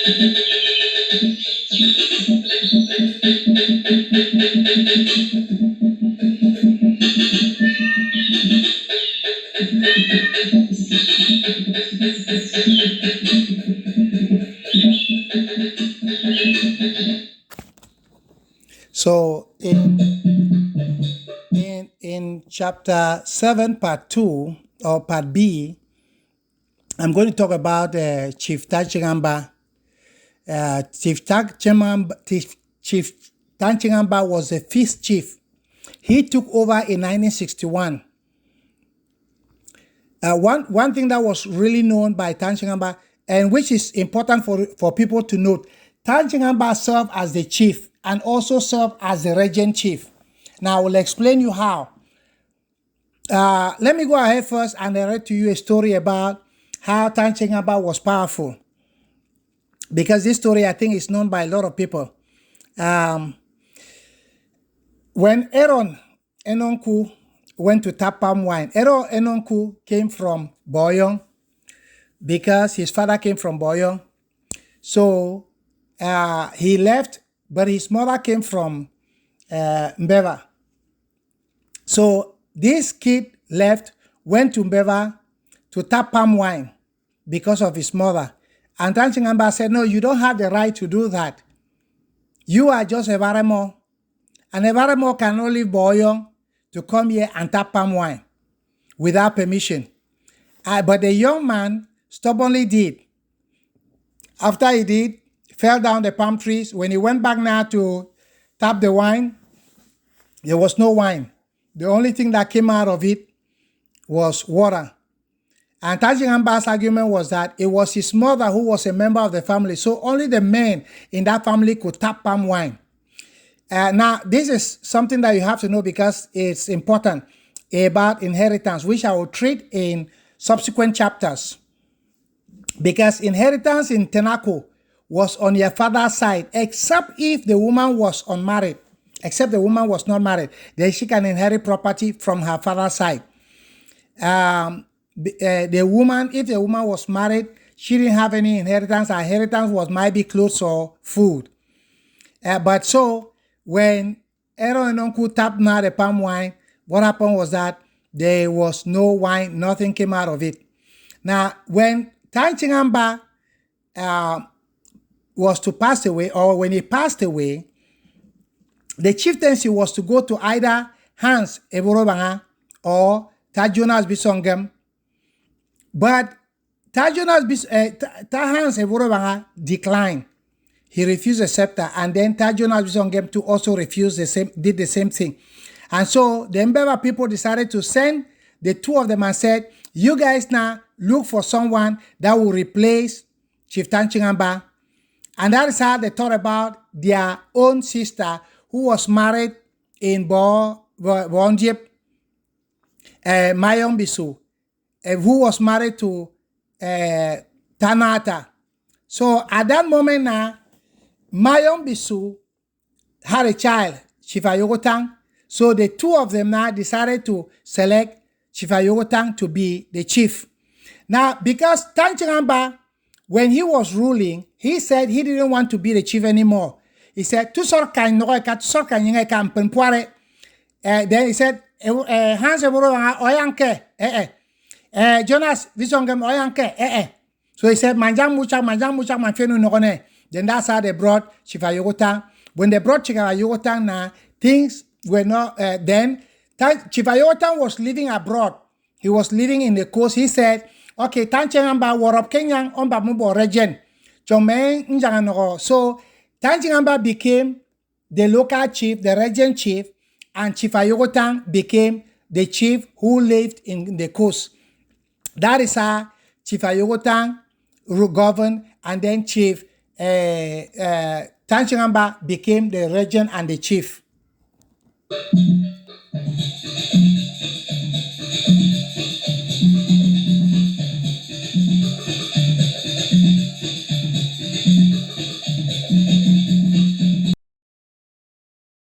So in chapter 7, part 2, or part B, I'm going to talk about Chief Tachingamba. Chief Tachingamba was the fifth chief. He took over in 1961. One thing that was really known by Tachingamba, and which is important for people to note, Tachingamba served as the chief and also served as the regent chief. Now I will explain you how. Let me go ahead first and narrate to you a story about how Tachingamba was powerful, because this story I think is known by a lot of people. When Aaron Enonku went to tap palm wine, Aaron Enonku came from Boyong because his father came from Boyong. So he left, but his mother came from Mbeva. So this kid left, went to Mbeva to tap palm wine because of his mother. And Tachingamba said, no, you don't have the right to do that. You are just a Varemo. And a Varemo cannot leave Boyong to come here and tap palm wine without permission. But the young man stubbornly did. After he did, fell down the palm trees. When he went back now to tap the wine, there was no wine. The only thing that came out of it was water. And Tachingamba's argument was that it was his mother who was a member of the family, so only the men in that family could tap palm wine. Now, this is something that you have to know because it's important about inheritance, which I will treat in subsequent chapters. Because inheritance in Tenako was on your father's side, except if the woman was unmarried. Except the woman was not married, then she can inherit property from her father's side. The woman, if the woman was married, she didn't have any inheritance. Her inheritance might be clothes or food. But so when Aaron and Uncle tapped now the palm wine, what happened was that there was no wine, nothing came out of it. Now, when Tachingamba was to pass away, or when he passed away, the chieftaincy was to go to either Hans Evorobanga or Tajonas Bisongem. But Hans Evorobanga declined. He refused the scepter, and then Tajonas Bisongem to also refuse did the same thing. And so the Mbeva people decided to send the two of them and said, you guys now look for someone that will replace Chief Tachingamba. And that is how they thought about their own sister who was married in Bonjip, Mayom Bisu, who was married to Tanata. So at that moment now, Mayom Bisu had a child, Chifa Yogotang. So the two of them now decided to select Chifa Yogotang to be the chief. Now, because Tachingamba, when he was ruling, he said he didn't want to be the chief anymore. He said, then he said, Hans Oyanke, Jonas Visongem Oyanke, So he said, Manjang Mucha, Manfenu Nogone. Then that's how they brought Chifa Yogotang. When they brought Chifa Yogotang now, things were not, then Chifa Yogotang was living abroad. He was living in the coast. He said, okay, Tachingamba warop Kenyang omba mubo regent. So Tachingamba became the local chief, the regent chief, and Chifa Yogotang became the chief who lived in the coast. That is how Chifa Yogotang governed, and then Chief Tachingamba became the regent and the chief.